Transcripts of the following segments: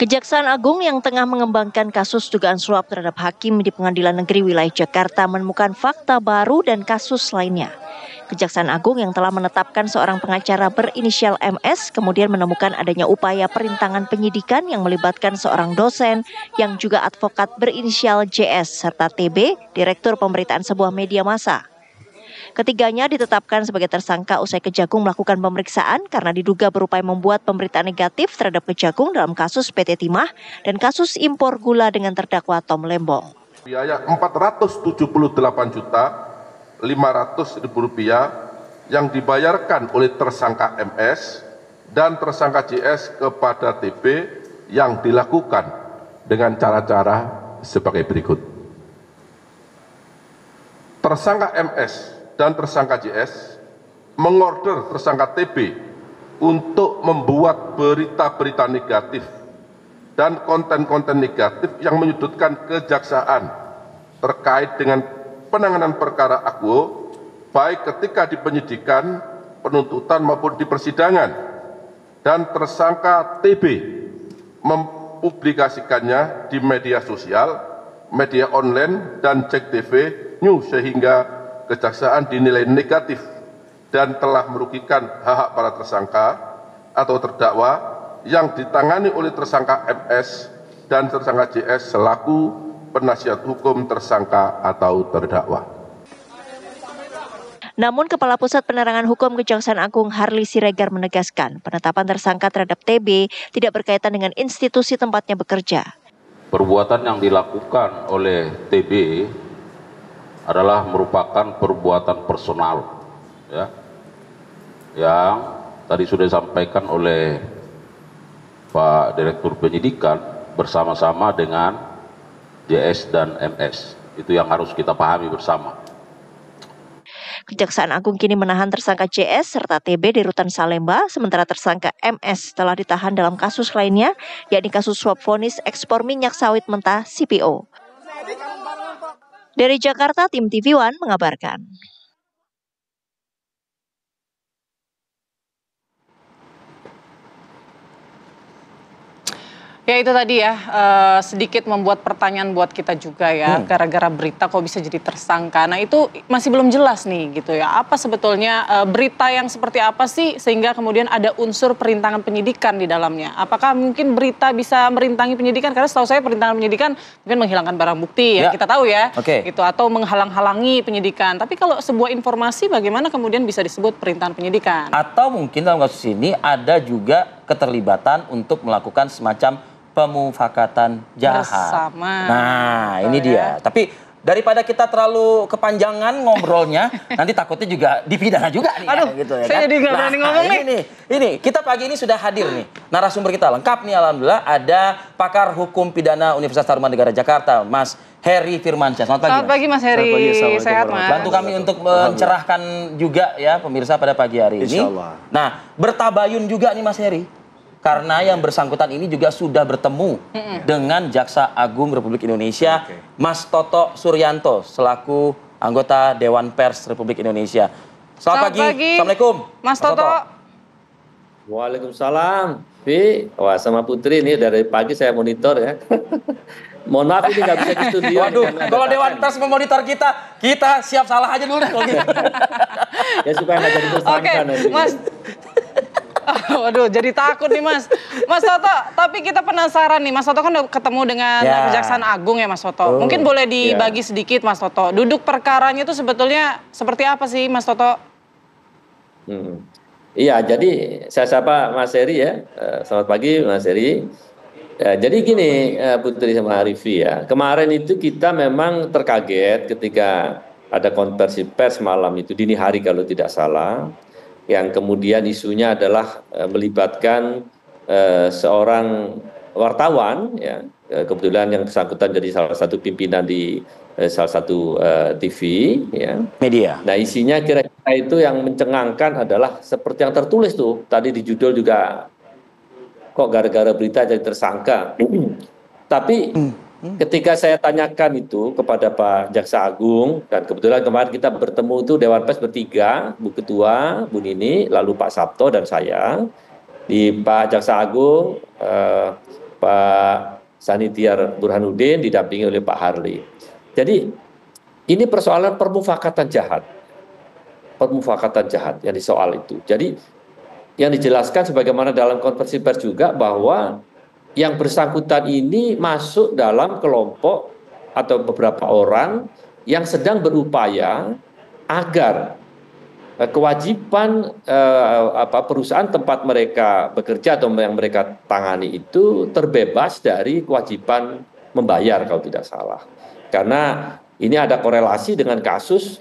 Kejaksaan Agung yang tengah mengembangkan kasus dugaan suap terhadap hakim di Pengadilan Negeri Wilayah Jakarta menemukan fakta baru dan kasus lainnya. Kejaksaan Agung yang telah menetapkan seorang pengacara berinisial MS kemudian menemukan adanya upaya perintangan penyidikan yang melibatkan seorang dosen yang juga advokat berinisial JS serta TB, direktur pemberitaan sebuah media massa. Ketiganya ditetapkan sebagai tersangka usai Kejagung melakukan pemeriksaan karena diduga berupaya membuat pemberitaan negatif terhadap Kejagung dalam kasus PT Timah dan kasus impor gula dengan terdakwa Tom Lembong. Biaya Rp478.500.000 yang dibayarkan oleh tersangka MS dan tersangka JS kepada TB yang dilakukan dengan cara-cara sebagai berikut. Tersangka MS dan tersangka JS mengorder tersangka TB untuk membuat berita-berita negatif dan konten-konten negatif yang menyudutkan kejaksaan terkait dengan penanganan perkara akuo, baik ketika di penyidikan, penuntutan maupun di persidangan, dan tersangka TB mempublikasikannya di media sosial, media online, dan Cek TV News sehingga kejaksaan dinilai negatif dan telah merugikan hak-hak para tersangka atau terdakwa yang ditangani oleh tersangka MS dan tersangka JS selaku penasihat hukum tersangka atau terdakwa. Namun Kepala Pusat Penerangan Hukum Kejaksaan Agung Harli Siregar menegaskan penetapan tersangka terhadap TB tidak berkaitan dengan institusi tempatnya bekerja. Perbuatan yang dilakukan oleh TB adalah merupakan perbuatan personal, ya, yang tadi sudah disampaikan oleh Pak Direktur Penyidikan bersama-sama dengan JS dan MS. Itu yang harus kita pahami bersama. Kejaksaan Agung kini menahan tersangka JS serta TB di Rutan Salemba, sementara tersangka MS telah ditahan dalam kasus lainnya, yakni kasus suap vonis ekspor minyak sawit mentah CPO. Dari Jakarta, tim TV One mengabarkan. Ya itu tadi ya, sedikit membuat pertanyaan buat kita juga ya, gara-gara berita kok bisa jadi tersangka. Nah itu masih belum jelas nih gitu ya, apa sebetulnya berita yang seperti apa sih sehingga kemudian ada unsur perintangan penyidikan di dalamnya. Apakah mungkin berita bisa merintangi penyidikan, karena setahu saya perintangan penyidikan mungkin menghilangkan barang bukti ya, kita tahu ya, gitu, atau menghalang-halangi penyidikan. Tapi kalau sebuah informasi bagaimana kemudian bisa disebut perintangan penyidikan? Atau mungkin dalam kasus ini ada juga keterlibatan untuk melakukan semacam pemufakatan jahat. Bersama. Nah, ini dia. Tapi daripada kita terlalu kepanjangan ngobrolnya, nanti takutnya juga dipidana juga nih. Aduh, ya, gitu ya, saya kan? jadi nggak berani ngomong nih. Ini kita pagi ini sudah hadir nih. Narasumber kita lengkap nih, alhamdulillah. Ada pakar hukum pidana Universitas Taruman-Negara Jakarta, Mas Heri Firmansyah. Selamat pagi. Selamat pagi Mas Heri. Sehat Mas. Bantu kami untuk mencerahkan juga ya pemirsa pada pagi hari ini. Nah, bertabayun juga nih Mas Heri. Karena yang bersangkutan ini juga sudah bertemu dengan Jaksa Agung Republik Indonesia, Mas Toto Suryanto, selaku anggota Dewan Pers Republik Indonesia. Selamat pagi. Assalamualaikum. Mas Toto. Waalaikumsalam. Wah, sama Putri ini dari pagi saya monitor ya. Mohon maaf ini nggak bisa di studio. Waduh, kalau Dewan Pers memonitor kita siap salah aja dulu deh. Ya supaya nggak jadi tersangka nanti. Mas. Waduh, jadi takut nih Mas. Mas Toto, tapi kita penasaran nih. Mas Toto kan udah ketemu dengan Kejaksaan Agung ya Mas Toto. Mungkin boleh dibagi sedikit Mas Toto. Duduk perkaranya itu sebetulnya seperti apa sih Mas Toto? Iya, jadi saya sapa Mas Heri ya. Selamat pagi Mas Heri. Jadi gini Putri sama Arifi ya. Kemarin itu kita memang terkaget ketika ada konversi pers malam itu, dini hari kalau tidak salah. Yang kemudian isunya adalah melibatkan seorang wartawan, ya, kebetulan yang bersangkutan jadi salah satu pimpinan di salah satu TV, ya. Media. Nah isinya kira-kira itu yang mencengangkan adalah seperti yang tertulis tuh, tadi di judul juga, kok gara-gara berita jadi tersangka. Tapi ketika saya tanyakan itu kepada Pak Jaksa Agung, dan kebetulan kemarin kita bertemu itu Dewan Pers bertiga, Bu Ketua, Bu Nini, lalu Pak Sabto dan saya, di Pak Jaksa Agung, Pak Sanitiar Burhanuddin didampingi oleh Pak Harli. Jadi ini persoalan permufakatan jahat. Permufakatan jahat yang disoal itu. Jadi yang dijelaskan sebagaimana dalam konferensi pers juga bahwa yang bersangkutan ini masuk dalam kelompok atau beberapa orang yang sedang berupaya agar kewajiban perusahaan tempat mereka bekerja atau yang mereka tangani itu terbebas dari kewajiban membayar kalau tidak salah. Karena ini ada korelasi dengan kasus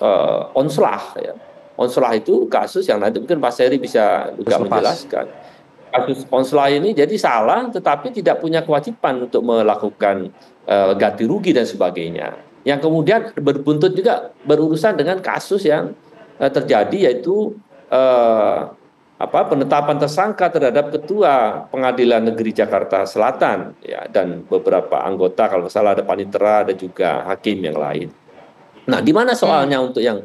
onslah ya. Onslah itu kasus yang nanti mungkin Pak Seri bisa juga menjelaskan. Kasus onslah ini jadi salah tetapi tidak punya kewajiban untuk melakukan ganti rugi dan sebagainya. Yang kemudian berbuntut juga berurusan dengan kasus yang terjadi yaitu penetapan tersangka terhadap Ketua Pengadilan Negeri Jakarta Selatan ya, dan beberapa anggota kalau salah ada panitera dan juga hakim yang lain. Nah, di mana soalnya untuk yang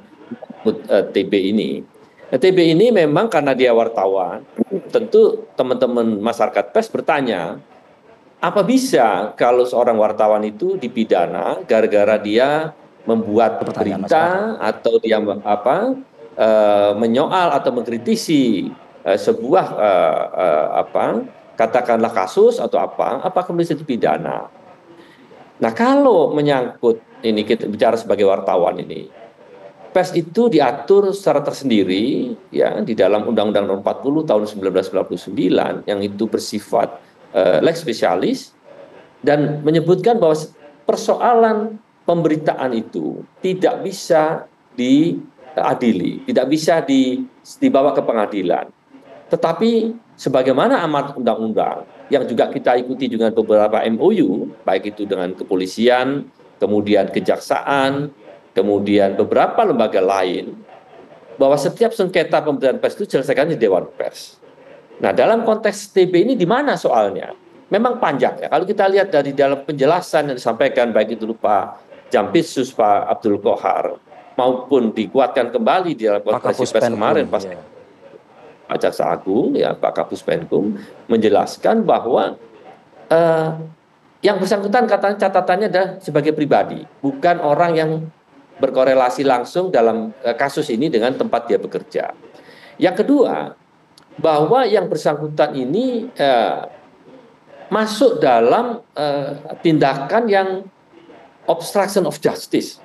TB ini? TB ini memang karena dia wartawan, tentu teman-teman masyarakat pers bertanya, apa bisa kalau seorang wartawan itu dipidana gara-gara dia membuat berita atau dia menyoal atau mengkritisi sebuah katakanlah kasus atau apa kemudian itu pidana. Nah, kalau menyangkut ini kita bicara sebagai wartawan ini, pers itu diatur secara tersendiri ya di dalam Undang-Undang Nomor 40 tahun 1999 yang itu bersifat lex specialis dan menyebutkan bahwa persoalan pemberitaan itu tidak bisa diadili, tidak bisa dibawa ke pengadilan. Tetapi sebagaimana amanat undang-undang yang juga kita ikuti dengan beberapa MOU, baik itu dengan kepolisian, kemudian kejaksaan, kemudian beberapa lembaga lain, bahwa setiap sengketa pemberitaan pers itu diselesaikan di Dewan Pers. Nah, dalam konteks TB ini di mana soalnya? Memang panjang ya. Kalau kita lihat dari dalam penjelasan yang disampaikan baik itu Pak Jampitsus, Pak Abdul Qohar, maupun dikuatkan kembali di dalam konferensi pers kemarin pas Pak Jaksa Agung ya Pak Kapus Penkum menjelaskan bahwa yang bersangkutan katanya catatannya adalah sebagai pribadi, bukan orang yang berkorelasi langsung dalam kasus ini dengan tempat dia bekerja. Yang kedua, bahwa yang bersangkutan ini masuk dalam tindakan yang obstruction of justice,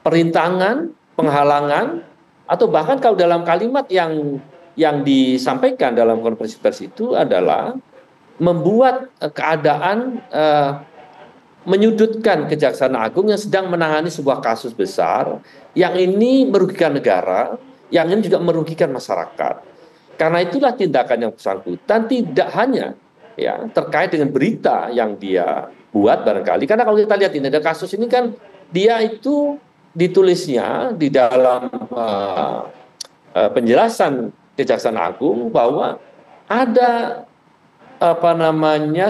perintangan, penghalangan, atau bahkan kalau dalam kalimat yang disampaikan dalam konferensi pers itu adalah membuat keadaan menyudutkan Kejaksaan Agung yang sedang menangani sebuah kasus besar yang ini merugikan negara, yang ini juga merugikan masyarakat. Karena itulah tindakan yang bersangkutan tidak hanya ya terkait dengan berita yang dia buat barangkali. Karena kalau kita lihat ini ada kasus ini kan dia itu ditulisnya di dalam penjelasan Kejaksaan Agung bahwa ada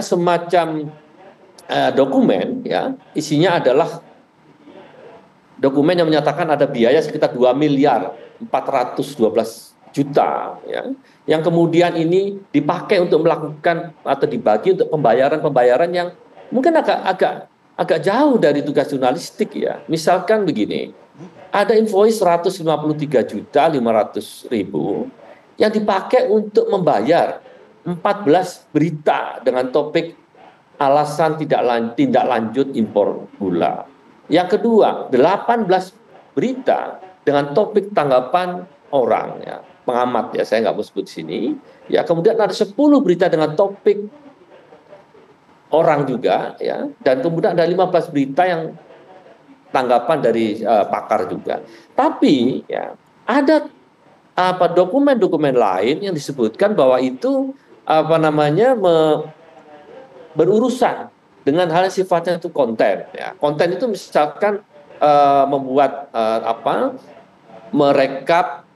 semacam dokumen ya isinya adalah dokumen yang menyatakan ada biaya sekitar 2 miliar 412 juta ya yang kemudian ini dipakai untuk melakukan atau dibagi untuk pembayaran yang mungkin agak jauh dari tugas jurnalistik ya. Misalkan begini, ada invoice 153.500.000 yang dipakai untuk membayar 14 berita dengan topik alasan tindak lanjut impor gula. Yang kedua, 18 berita dengan topik tanggapan orang ya, pengamat ya, saya nggak mau sebut di sini. Ya, kemudian ada 10 berita dengan topik orang juga ya, dan kemudian ada 15 berita yang tanggapan dari pakar juga. Tapi ya, ada dokumen-dokumen lain yang disebutkan bahwa itu berurusan dengan hal yang sifatnya itu konten ya. Konten itu misalkan membuat merekap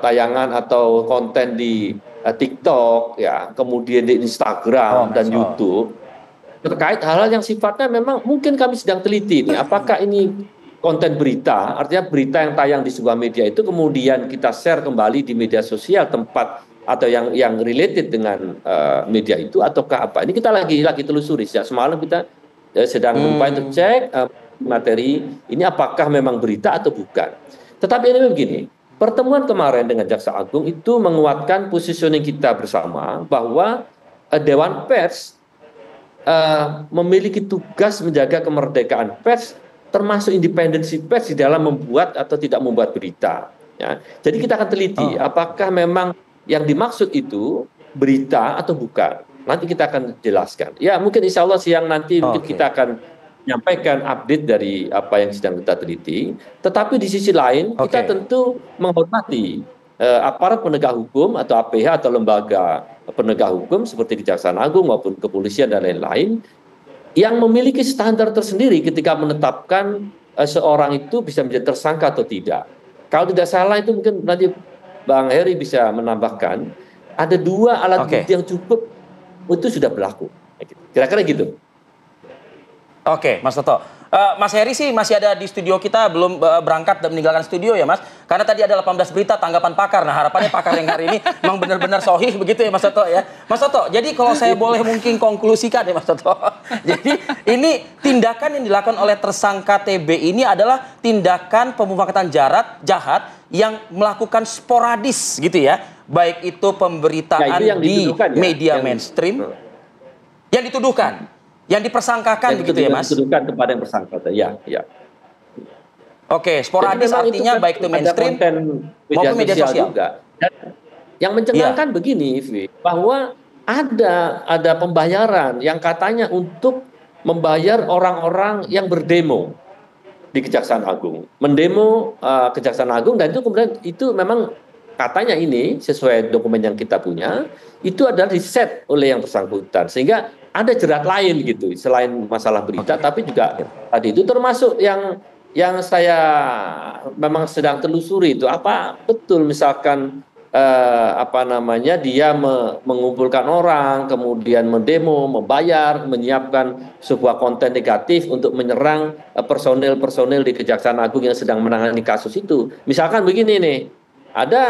tayangan atau konten di TikTok ya, kemudian di Instagram dan YouTube terkait hal-hal yang sifatnya memang mungkin kami sedang teliti nih, apakah ini konten berita, artinya berita yang tayang di sebuah media itu kemudian kita share kembali di media sosial tempat atau yang related dengan media itu ataukah apa? Ini kita lagi telusuri. Sejak semalam kita sedang berupaya untuk cek materi ini apakah memang berita atau bukan. Tetapi ini begini, pertemuan kemarin dengan Jaksa Agung itu menguatkan positioning kita bersama bahwa Dewan Pers memiliki tugas menjaga kemerdekaan pers, termasuk independensi pers di dalam membuat atau tidak membuat berita. Ya. Jadi kita akan teliti apakah memang yang dimaksud itu berita atau bukan. Nanti kita akan jelaskan. Ya mungkin insya Allah siang nanti mungkin kita akan menyampaikan update dari apa yang sedang kita teliti. Tetapi di sisi lain kita tentu menghormati aparat penegak hukum atau APH atau lembaga penegak hukum seperti Kejaksaan Agung maupun kepolisian dan lain-lain yang memiliki standar tersendiri ketika menetapkan seorang itu bisa menjadi tersangka atau tidak. Kalau tidak salah itu mungkin nanti Bang Heri bisa menambahkan ada 2 alat bukti yang cukup itu sudah berlaku. Kira-kira gitu. Oke, Mas Toto. Mas Heri sih masih ada di studio kita, belum berangkat dan meninggalkan studio ya Mas. Karena tadi ada 18 berita tanggapan pakar. Nah harapannya pakar yang hari ini memang benar-benar sahih begitu ya Mas Toto ya. Mas Toto, jadi kalau saya boleh mungkin konklusikan ya Mas Toto. Jadi ini tindakan yang dilakukan oleh tersangka TB ini adalah tindakan pemufakatan jahat yang melakukan sporadis gitu ya. Baik itu pemberitaan di media mainstream yang dituduhkan. Yang dipersangkakan begitu ya Mas? Dituduhkan kepada yang bersangka, ya. Oke, sporadis artinya baik itu mainstream maupun media sosial juga. Dan yang mencengangkan begini, Vi, bahwa ada pembayaran yang katanya untuk membayar orang-orang yang berdemo di Kejaksaan Agung, mendemo Kejaksaan Agung, dan itu kemudian itu memang katanya ini sesuai dokumen yang kita punya itu adalah di-set oleh yang bersangkutan sehingga ada jerat lain gitu selain masalah berita, tapi juga tadi itu termasuk yang saya memang sedang telusuri itu apa betul misalkan dia mengumpulkan orang kemudian mendemo, membayar, menyiapkan sebuah konten negatif untuk menyerang personel di Kejaksaan Agung yang sedang menangani kasus itu. Misalkan begini nih, ada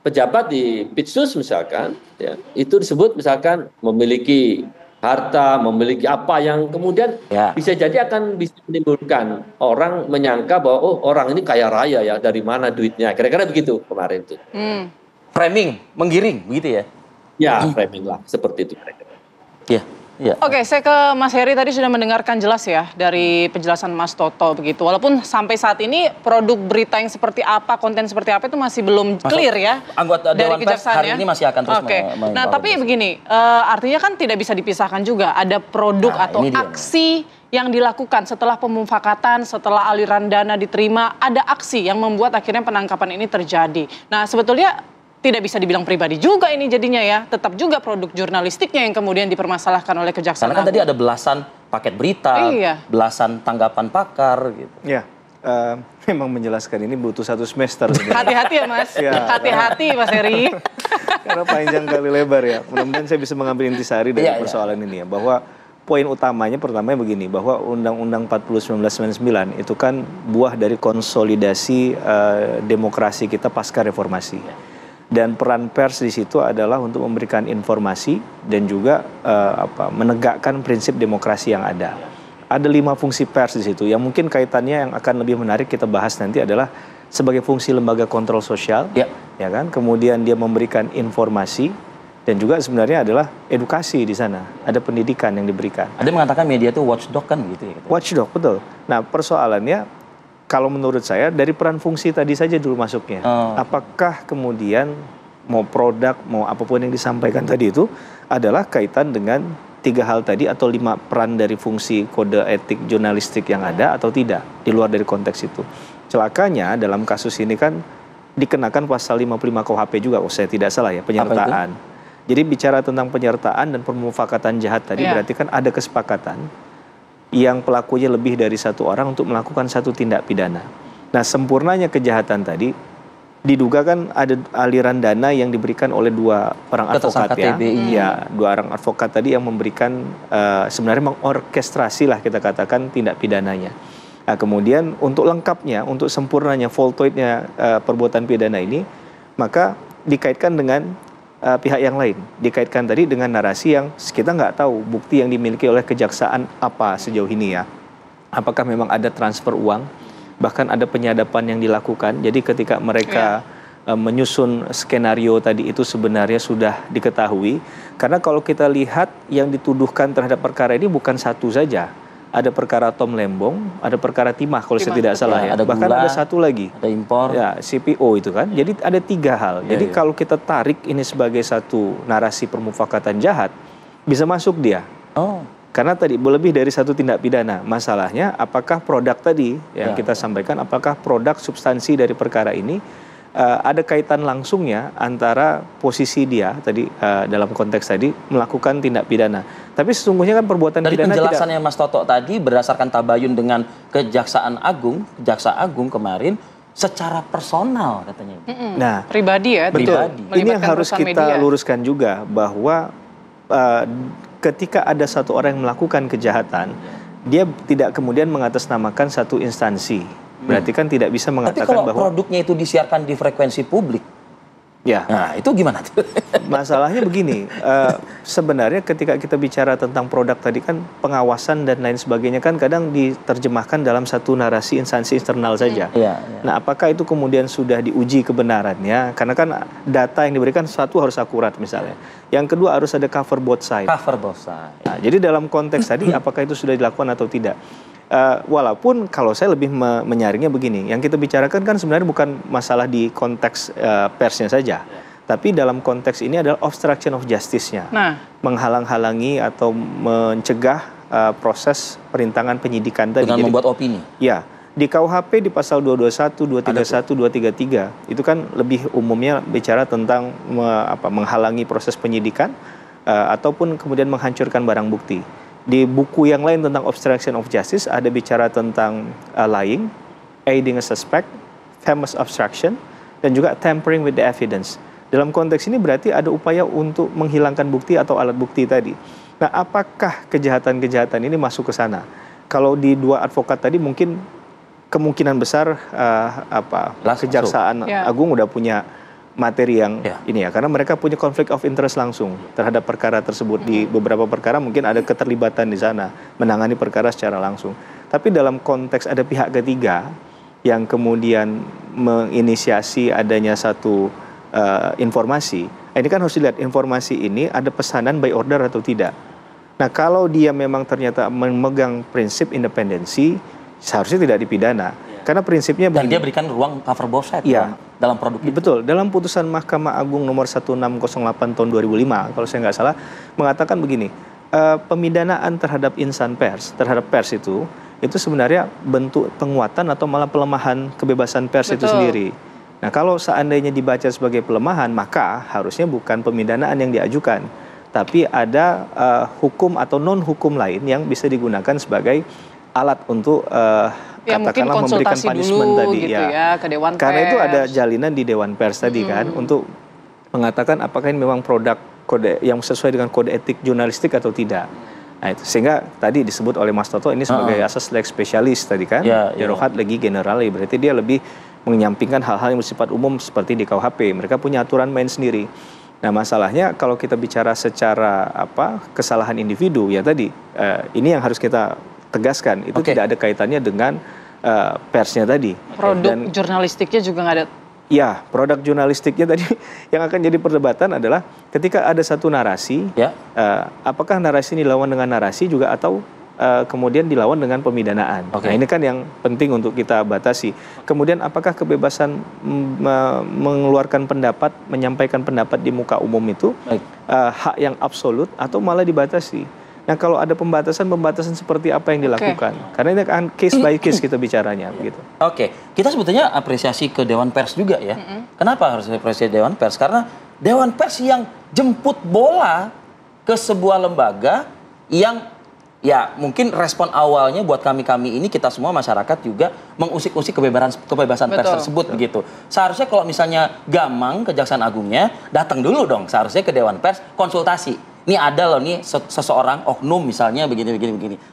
pejabat di Pitsus misalkan, ya, itu disebut misalkan memiliki harta, memiliki apa yang kemudian bisa jadi akan bisa menimbulkan orang menyangka bahwa orang ini kaya raya ya, dari mana duitnya, kira-kira begitu kemarin itu. Framing, menggiring, begitu ya? Ya, framing lah, seperti itu kira-kira. Iya. Ya. Oke, saya ke Mas Heri tadi sudah mendengarkan jelas ya dari penjelasan Mas Toto begitu. Walaupun sampai saat ini produk berita yang seperti apa, konten seperti apa itu masih belum clear ya. Anggota Dewan Pers hari ini masih akan terus Nah, tapi begini, artinya kan tidak bisa dipisahkan juga. Ada produk atau aksi yang dilakukan setelah pemufakatan, setelah aliran dana diterima, ada aksi yang membuat akhirnya penangkapan ini terjadi. Nah, sebetulnya tidak bisa dibilang pribadi juga ini jadinya ya. Tetap juga produk jurnalistiknya yang kemudian dipermasalahkan oleh Kejaksaan Agung. Karena kan tadi ada belasan paket berita, belasan tanggapan pakar gitu. Ya, memang menjelaskan ini butuh 1 semester. Hati-hati ya Mas, hati-hati Mas Heri. Karena panjang kali lebar ya. Mudah-mudahan saya bisa mengambil intisari dari persoalan ini ya. Bahwa poin utamanya pertamanya begini, bahwa Undang-Undang 40 1999 itu kan buah dari konsolidasi demokrasi kita pasca reformasi. Dan peran pers di situ adalah untuk memberikan informasi dan juga menegakkan prinsip demokrasi yang ada. Ada 5 fungsi pers di situ yang mungkin kaitannya yang akan lebih menarik kita bahas nanti adalah sebagai fungsi lembaga kontrol sosial, ya kan? Kemudian dia memberikan informasi dan juga sebenarnya adalah edukasi di sana. Ada pendidikan yang diberikan. Ada yang mengatakan media itu watchdog kan gitu ya? Watchdog, betul. Nah persoalannya, kalau menurut saya dari peran fungsi tadi saja dulu masuknya. Apakah kemudian mau produk, mau apapun yang disampaikan tadi itu adalah kaitan dengan 3 hal tadi atau 5 peran dari fungsi kode etik jurnalistik yang ada atau tidak di luar dari konteks itu. Celakanya dalam kasus ini kan dikenakan pasal 55 KUHP juga, saya tidak salah ya, penyertaan. Jadi bicara tentang penyertaan dan pemufakatan jahat tadi berarti kan ada kesepakatan yang pelakunya lebih dari 1 orang untuk melakukan 1 tindak pidana. Nah, sempurnanya kejahatan tadi diduga kan ada aliran dana yang diberikan oleh 2 orang advokat ya. Ya, 2 orang advokat tadi yang memberikan sebenarnya mengorkestrasi lah kita katakan tindak pidananya. Nah, kemudian untuk lengkapnya, untuk sempurnanya, voltoidnya perbuatan pidana ini, maka dikaitkan dengan pihak yang lain. Dikaitkan tadi dengan narasi yang kita nggak tahu bukti yang dimiliki oleh kejaksaan apa sejauh ini ya. Apakah memang ada transfer uang, bahkan ada penyadapan yang dilakukan. Jadi ketika mereka menyusun skenario tadi itu sebenarnya sudah diketahui. Karena kalau kita lihat yang dituduhkan terhadap perkara ini bukan satu saja. Ada perkara Tom Lembong, ada perkara timah kalau saya tidak salah ya. Bahkan ada satu lagi. Ada impor. Ya, CPO itu kan. Jadi ada 3 hal. Jadi kalau kita tarik ini sebagai satu narasi permufakatan jahat, bisa masuk dia. Karena tadi lebih dari satu tindak pidana. Masalahnya apakah produk tadi yang kita sampaikan, apakah produk substansi dari perkara ini ada kaitan langsungnya antara posisi dia tadi dalam konteks tadi melakukan tindak pidana. Tapi sesungguhnya kan perbuatan dari pidana penjelasannya Mas Toto tadi berdasarkan tabayun dengan Jaksa Agung kemarin secara personal katanya. Nah, pribadi ya. Betul. Ini yang harus kita luruskan juga bahwa ketika ada satu orang yang melakukan kejahatan, dia tidak kemudian mengatasnamakan satu instansi. Berarti kan tidak bisa mengatakan bahwa... Tapi kalau produknya itu disiarkan di frekuensi publik, ya. Nah itu gimana tuh? Masalahnya begini, sebenarnya ketika kita bicara tentang produk tadi kan pengawasan dan lain sebagainya kan kadang diterjemahkan dalam satu narasi instansi eksternal saja. Nah apakah itu kemudian sudah diuji kebenarannya? Karena kan data yang diberikan satu harus akurat misalnya. Yang kedua harus ada cover both side. Nah, jadi dalam konteks tadi apakah itu sudah dilakukan atau tidak? Walaupun kalau saya lebih menyaringnya begini, yang kita bicarakan kan sebenarnya bukan masalah di konteks persnya saja, tapi dalam konteks ini adalah obstruction of justice-nya, menghalang-halangi atau mencegah proses perintangan penyidikan tadi. Dengan membuat opini. Ya, di KUHP di pasal 221, 231, 233 itu kan lebih umumnya bicara tentang menghalangi proses penyidikan ataupun kemudian menghancurkan barang bukti. Di buku yang lain tentang obstruction of justice ada bicara tentang lying, aiding a suspect, famous obstruction, dan juga tampering with the evidence. Dalam konteks ini berarti ada upaya untuk menghilangkan bukti atau alat bukti tadi. Nah, apakah kejahatan-kejahatan ini masuk ke sana? Kalau di 2 advokat tadi mungkin kemungkinan besar Kejaksaan Agung udah punya materi yang ini ya, karena mereka punya konflik of interest langsung terhadap perkara tersebut. Di beberapa perkara mungkin ada keterlibatan di sana, menangani perkara secara langsung. Tapi dalam konteks ada pihak ketiga yang kemudian menginisiasi adanya satu informasi, ini kan harus dilihat informasi ini ada pesanan by order atau tidak. Nah kalau dia memang ternyata memegang prinsip independensi, seharusnya tidak dipidana. Karena prinsipnya dan dia berikan ruang cover both side dalam produk itu. Betul, dalam putusan Mahkamah Agung nomor 1608 tahun 2005 kalau saya nggak salah mengatakan begini, pemidanaan terhadap insan pers, terhadap pers itu sebenarnya bentuk penguatan atau malah pelemahan kebebasan pers itu sendiri. Nah kalau seandainya dibaca sebagai pelemahan, maka harusnya bukan pemidanaan yang diajukan, tapi ada hukum atau non hukum lain yang bisa digunakan sebagai alat untuk katakanlah memberikan punishment tadi ke Dewan Karena Pers. itu ada jalinan di Dewan Pers tadi kan untuk mengatakan apakah ini memang produk kode yang sesuai dengan kode etik jurnalistik atau tidak. Nah itu sehingga tadi disebut oleh Mas Toto ini sebagai asas leg spesialis tadi kan, Jarohat legi generali, berarti dia lebih menyampingkan hal-hal yang bersifat umum seperti di KUHP. Mereka punya aturan main sendiri. Nah masalahnya kalau kita bicara secara kesalahan individu ya tadi ini yang harus kita tegaskan, itu tidak ada kaitannya dengan persnya tadi. Produk jurnalistiknya juga nggak ada. Ya, produk jurnalistiknya tadi yang akan jadi perdebatan adalah ketika ada satu narasi, apakah narasi ini dilawan dengan narasi juga atau kemudian dilawan dengan pemidanaan. Nah ini kan yang penting untuk kita batasi. Kemudian apakah kebebasan mengeluarkan pendapat, menyampaikan pendapat di muka umum itu hak yang absolut atau malah dibatasi. Nah kalau ada pembatasan seperti apa yang dilakukan? Karena ini kan case by case kita bicaranya begitu. Kita sebetulnya apresiasi ke Dewan Pers juga ya. Kenapa harus apresiasi Dewan Pers? Karena Dewan Pers yang jemput bola ke sebuah lembaga yang ya mungkin respon awalnya buat kami-kami ini, kita semua masyarakat juga mengusik-usik kebebasan pers tersebut begitu. Seharusnya kalau misalnya gamang Kejaksaan Agungnya datang dulu dong seharusnya ke Dewan Pers konsultasi. Ini ada loh nih seseorang oknum misalnya begini.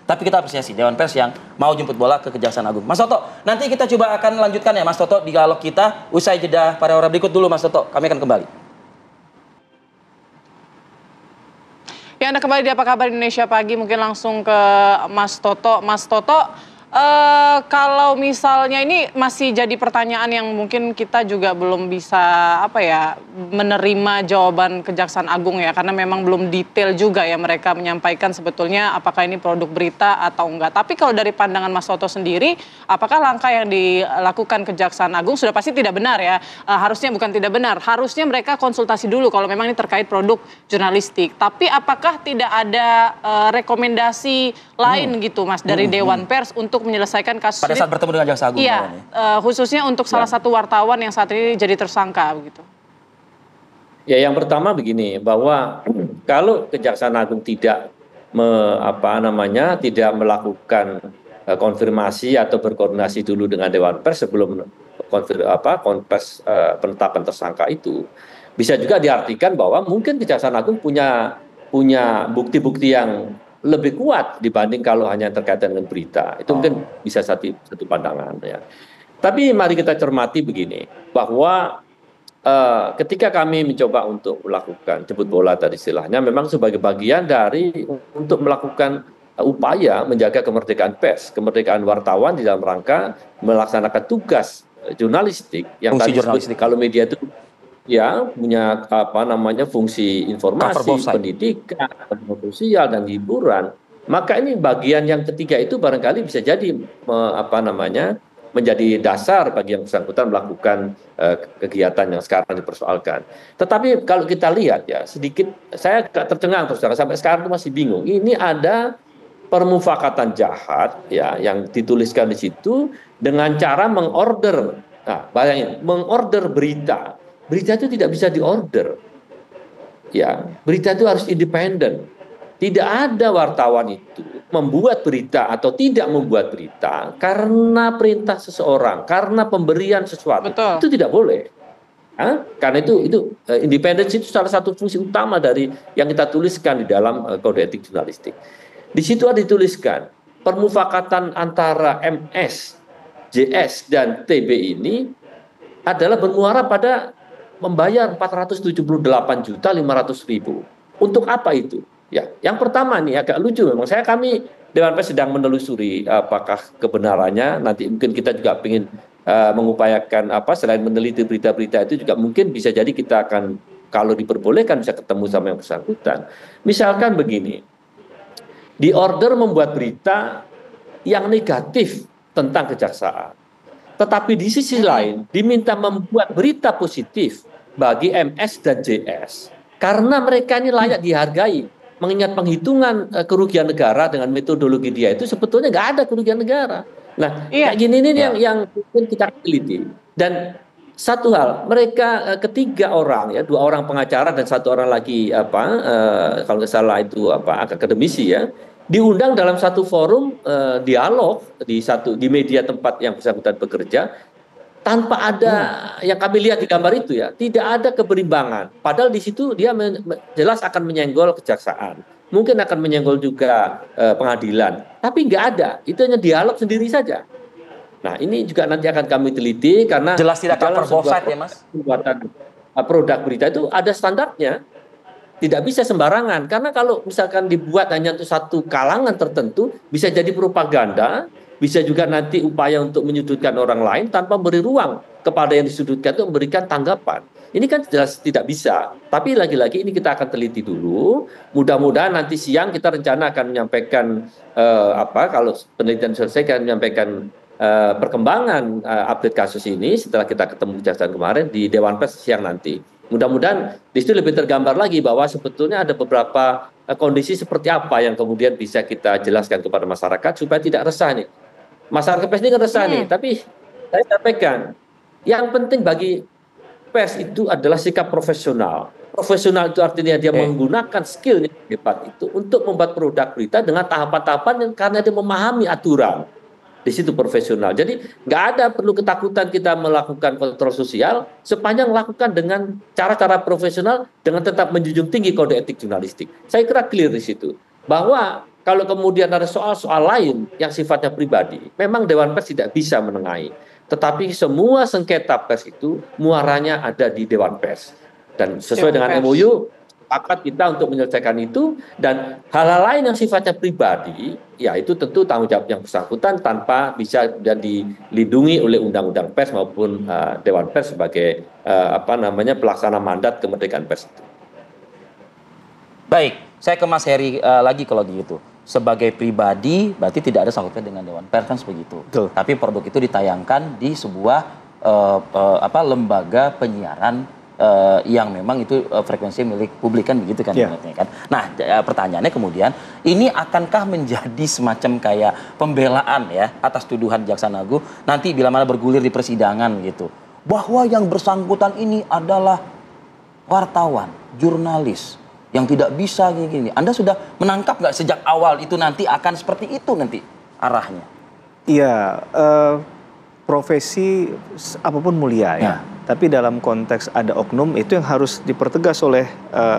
Tapi kita apresiasi Dewan Pers yang mau jemput bola ke Kejaksaan Agung. Mas Toto, nanti kita coba akan lanjutkan ya Mas Toto dialog kita usai jeda pada orang berikut dulu Mas Toto. Kami akan kembali. Ya, Anda kembali di Apa Kabar Indonesia Pagi, mungkin langsung ke Mas Toto. Mas Toto, kalau misalnya ini masih jadi pertanyaan yang mungkin kita juga belum bisa menerima jawaban Kejaksaan Agung ya, karena memang belum detail juga ya mereka menyampaikan sebetulnya apakah ini produk berita atau enggak. Tapi kalau dari pandangan Mas Toto sendiri, apakah langkah yang dilakukan Kejaksaan Agung sudah pasti tidak benar ya? Harusnya bukan tidak benar, harusnya mereka konsultasi dulu kalau memang ini terkait produk jurnalistik. Tapi apakah tidak ada rekomendasi lain gitu Mas dari Dewan Pers untuk menyelesaikan kasus pada saat bertemu dengan Jaksa Agung? Iya, khususnya untuk salah satu wartawan yang saat ini jadi tersangka begitu. Ya, yang pertama begini, bahwa kalau Kejaksaan Agung tidak tidak melakukan konfirmasi atau berkoordinasi dulu dengan Dewan Pers sebelum konferensi penetapan tersangka itu, bisa juga diartikan bahwa mungkin Kejaksaan Agung punya bukti-bukti yang lebih kuat dibanding kalau hanya terkait dengan berita. Itu mungkin bisa satu pandangan ya. Tapi mari kita cermati begini, bahwa ketika kami mencoba untuk melakukan jemput bola tadi istilahnya, memang sebagai bagian dari untuk melakukan upaya menjaga kemerdekaan pers, kemerdekaan wartawan di dalam rangka melaksanakan tugas jurnalistik yang tadi disebut kalau media itu ya punya fungsi informasi, pendidikan, sosial dan hiburan. Maka ini bagian yang ketiga itu barangkali bisa jadi menjadi dasar bagi yang bersangkutan melakukan kegiatan yang sekarang dipersoalkan. Tetapi kalau kita lihat ya sedikit, saya tercengang terus sampai sekarang itu masih bingung. Ini ada permufakatan jahat ya yang dituliskan di situ dengan cara mengorder. Nah, bayangin, mengorder berita. Berita itu tidak bisa diorder. Ya, berita itu harus independen. Tidak ada wartawan itu membuat berita atau tidak membuat berita karena perintah seseorang, karena pemberian sesuatu. Betul. Itu tidak boleh. Karena itu independensi itu salah satu fungsi utama dari yang kita tuliskan di dalam kode etik jurnalistik. Di situ ada dituliskan permufakatan antara MS, JS dan TB ini adalah bermuara pada membayar 478.500.000. Untuk apa itu? Ya, yang pertama nih agak lucu memang. Kami Dewan Pers sedang menelusuri apakah kebenarannya. Nanti mungkin kita juga ingin mengupayakan selain meneliti berita-berita itu juga mungkin bisa jadi kita akan kalau diperbolehkan bisa ketemu sama yang bersangkutan. Misalkan begini, di order membuat berita yang negatif tentang kejaksaan. Tetapi di sisi lain diminta membuat berita positif bagi MS dan JS. Karena mereka ini layak dihargai. Mengingat penghitungan kerugian negara dengan metodologi dia itu sebetulnya nggak ada kerugian negara. Nah, kayak gini ini yang mungkin kita teliti. Dan satu hal, mereka ketiga orang ya, 2 orang pengacara dan 1 orang lagi kalau nggak salah itu akademisi ya, diundang dalam satu forum dialog di media tempat yang bersangkutan bekerja tanpa ada yang kami lihat di gambar itu ya, tidak ada keberimbangan. Padahal di situ dia jelas akan menyenggol kejaksaan, mungkin akan menyenggol juga pengadilan, tapi nggak ada. Itu hanya dialog sendiri saja. Nah, ini juga nanti akan kami teliti karena jelas tidak cover both side ya Mas. Pembuatan produk berita itu ada standarnya. Tidak bisa sembarangan, karena kalau misalkan dibuat hanya untuk satu kalangan tertentu, bisa jadi propaganda, bisa juga nanti upaya untuk menyudutkan orang lain tanpa beri ruang kepada yang disudutkan itu memberikan tanggapan. Ini kan jelas tidak bisa. Tapi lagi-lagi ini kita akan teliti dulu. Mudah-mudahan nanti siang kita rencana akan menyampaikan kalau penelitian selesai akan menyampaikan perkembangan update kasus ini setelah kita ketemu kejaksaan kemarin di Dewan Pers siang nanti. Mudah-mudahan di situ lebih tergambar lagi bahwa sebetulnya ada beberapa kondisi seperti apa yang kemudian bisa kita jelaskan kepada masyarakat supaya tidak resah nih. Masyarakat pers ini kan resah nih, tapi saya sampaikan yang penting bagi pers itu adalah sikap profesional. Profesional itu artinya dia menggunakan skill yang hebat itu untuk membuat produk berita dengan tahapan-tahapan yang karena dia memahami aturan. Di situ profesional. Jadi nggak ada perlu ketakutan kita melakukan kontrol sosial sepanjang lakukan dengan cara-cara profesional dengan tetap menjunjung tinggi kode etik jurnalistik. Saya kira clear di situ. Bahwa kalau kemudian ada soal-soal lain yang sifatnya pribadi, memang Dewan Pers tidak bisa menengahi. Tetapi semua sengketa pers itu muaranya ada di Dewan Pers. Dan sesuai dengan MOU, sepakat kita untuk menyelesaikan itu, dan hal-hal lain yang sifatnya pribadi, ya itu tentu tanggung jawab yang bersangkutan tanpa bisa dilindungi oleh Undang-Undang Pers maupun Dewan Pers sebagai pelaksana mandat kemerdekaan pers itu. Baik, saya ke Mas Heri lagi kalau gitu. Sebagai pribadi berarti tidak ada sangkutnya dengan Dewan Pers kan begitu. Betul. Tapi produk itu ditayangkan di sebuah lembaga penyiaran yang memang itu frekuensi milik publik kan begitu kan, kan. Nah, pertanyaannya kemudian ini akankah menjadi semacam kayak pembelaan ya atas tuduhan Jaksa Agung nanti bila mana bergulir di persidangan gitu, bahwa yang bersangkutan ini adalah wartawan, jurnalis yang tidak bisa gini. Anda sudah menangkap nggak sejak awal itu nanti akan seperti itu nanti arahnya? Iya, profesi apapun mulia ya. Tapi dalam konteks ada oknum itu yang harus dipertegas oleh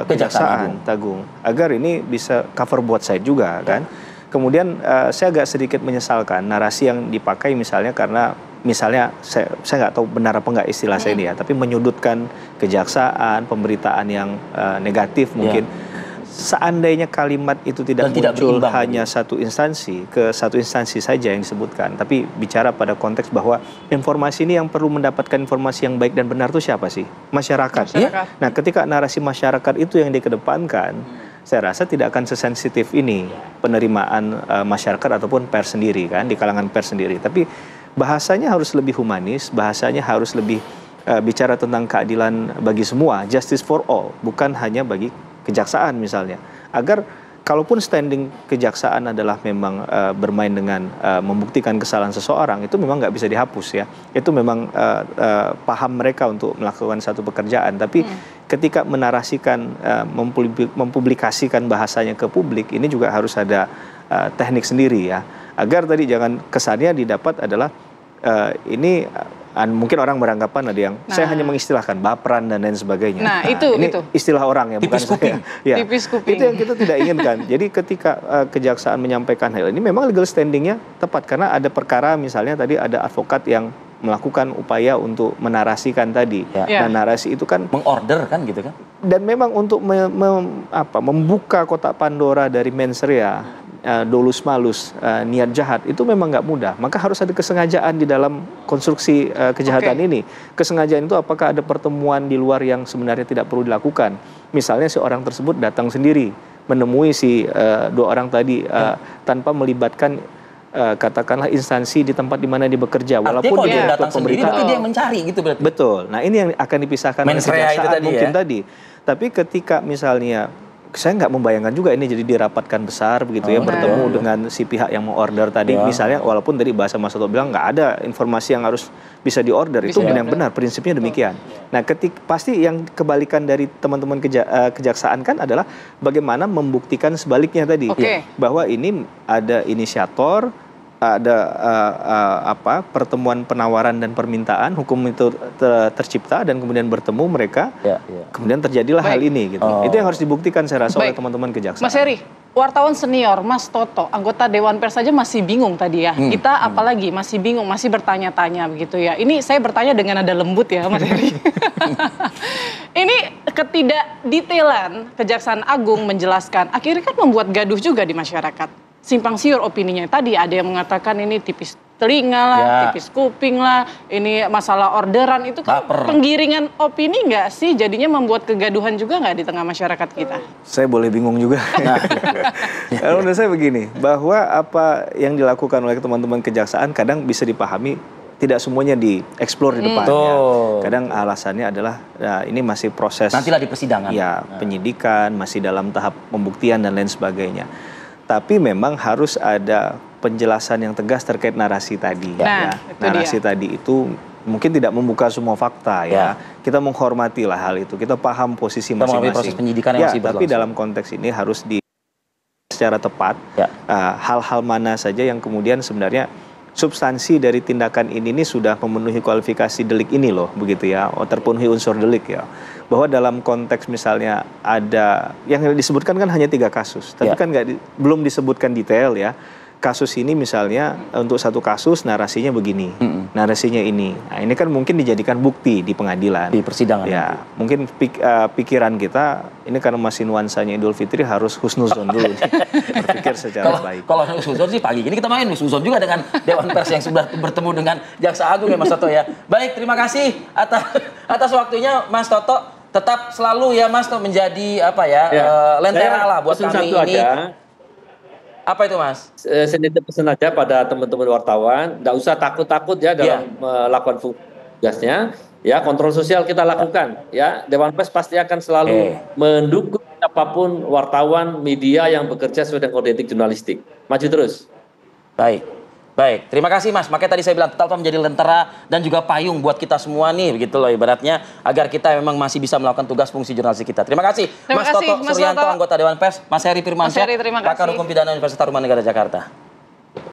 Kejaksaan Agung agar ini bisa cover both side juga kan. Kemudian saya agak sedikit menyesalkan narasi yang dipakai misalnya karena misalnya saya nggak tahu benar apa nggak istilah saya ini ya, tapi menyudutkan kejaksaan, pemberitaan yang negatif mungkin. Seandainya kalimat itu tidak muncul hanya satu instansi, ke satu instansi saja yang disebutkan, tapi bicara pada konteks bahwa informasi ini yang perlu mendapatkan informasi yang baik dan benar itu siapa sih? Masyarakat. Ya? Nah, ketika narasi masyarakat itu yang dikedepankan, saya rasa tidak akan sesensitif ini penerimaan masyarakat ataupun pers sendiri kan, di kalangan pers sendiri. Tapi bahasanya harus lebih humanis, bahasanya harus lebih bicara tentang keadilan bagi semua, justice for all, bukan hanya bagi kejaksaan misalnya, agar kalaupun standing kejaksaan adalah memang bermain dengan membuktikan kesalahan seseorang, itu memang nggak bisa dihapus ya, itu memang paham mereka untuk melakukan satu pekerjaan, tapi ketika menarasikan, mempublikasikan bahasanya ke publik, ini juga harus ada teknik sendiri ya, agar tadi jangan kesannya didapat adalah ini mungkin orang beranggapan ada yang saya hanya mengistilahkan baperan dan lain sebagainya. Nah, ini istilah orang ya, bukan saya. Ya, tipis kuping. Itu yang kita tidak inginkan. Jadi ketika kejaksaan menyampaikan hal ini memang legal standingnya tepat karena ada perkara misalnya tadi ada advokat yang melakukan upaya untuk menarasikan tadi. Nah, narasi itu kan mengorder kan gitu kan. Dan memang untuk membuka kotak Pandora dari mens rea, dolus malus, niat jahat itu memang nggak mudah. Maka harus ada kesengajaan di dalam konstruksi kejahatan ini. Kesengajaan itu apakah ada pertemuan di luar yang sebenarnya tidak perlu dilakukan. Misalnya si orang tersebut datang sendiri menemui si dua orang tadi tanpa melibatkan katakanlah instansi di tempat di mana dia bekerja, walaupun dia datang sendiri, tapi dia mencari gitu berarti. Betul. Nah, ini yang akan dipisahkan oleh kejaksaan mungkin tadi. Tapi ketika misalnya saya nggak membayangkan juga ini jadi dirapatkan besar begitu ya, bertemu dengan si pihak yang mau order tadi, misalnya walaupun tadi bahasa Mas Toto bilang nggak ada informasi yang harus bisa diorder, itu yang benar, prinsipnya demikian. Nah, pasti yang kebalikan dari teman-teman kejaksaan kan adalah bagaimana membuktikan sebaliknya tadi, bahwa ini ada inisiator, ada pertemuan penawaran dan permintaan, hukum itu tercipta dan kemudian bertemu mereka, kemudian terjadilah hal ini gitu. Itu yang harus dibuktikan saya rasa oleh teman-teman kejaksaan. Mas Heri, wartawan senior Mas Toto, anggota Dewan Pers saja masih bingung tadi ya. Kita apalagi masih bingung, masih bertanya-tanya begitu ya. Ini saya bertanya dengan nada lembut ya Mas Heri. Ini ketidakdetailan Kejaksaan Agung menjelaskan akhirnya kan membuat gaduh juga di masyarakat. Simpang siur opininya tadi, ada yang mengatakan ini tipis telinga lah, tipis kuping lah, ini masalah orderan, itu kan penggiringan opini nggak sih, jadinya membuat kegaduhan juga nggak di tengah masyarakat kita? Saya boleh bingung juga. Kalau menurut saya begini, bahwa apa yang dilakukan oleh teman-teman kejaksaan kadang bisa dipahami, tidak semuanya dieksplor di depannya. Kadang alasannya adalah ini masih proses. Nantilah di persidangan. Ya, penyidikan, masih dalam tahap pembuktian dan lain sebagainya. Tapi memang harus ada penjelasan yang tegas terkait narasi tadi. Narasi tadi itu mungkin tidak membuka semua fakta ya. Kita menghormatilah hal itu. Kita paham posisi masing-masing. Proses penyidikan yang masih berlangsung. Tapi dalam konteks ini harus secara tepat hal-hal mana saja yang kemudian sebenarnya substansi dari tindakan ini sudah memenuhi kualifikasi delik ini loh, begitu ya, terpenuhi unsur delik ya. Bahwa dalam konteks misalnya ada yang disebutkan kan hanya 3 kasus, tapi kan belum disebutkan detail ya. Kasus ini misalnya untuk satu kasus narasinya begini, narasinya ini. Nah, ini kan mungkin dijadikan bukti di pengadilan, di persidangan. Ya, mungkin pikiran kita ini karena masih nuansanya Idul Fitri harus husnuzon dulu, berpikir secara baik. Kalau husnuzon sih pagi ini kita main husnuzon juga dengan Dewan Pers yang sudah bertemu dengan Jaksa Agung ya Mas Toto ya. Baik, terima kasih atas waktunya Mas Toto. Tetap selalu ya Mas menjadi apa ya, lentera lah buat kami ini. Apa itu Mas? Saya pesan aja pada teman-teman wartawan, tidak usah takut-takut ya dalam melakukan fungsi tugasnya. Ya, kontrol sosial kita lakukan. Ya, Dewan Pers pasti akan selalu mendukung apapun wartawan, media yang bekerja sesuai dengan kode etik jurnalistik. Maju terus. Baik, terima kasih Mas. Makanya tadi saya bilang tetap menjadi lentera dan juga payung buat kita semua nih, begitu loh ibaratnya, agar kita memang masih bisa melakukan tugas fungsi jurnalistik kita. Terima kasih Mas Toto Suryanto, anggota Dewan Pers, Mas Heri Firmansyah, pakar hukum pidana Universitas Taruman Negara Jakarta.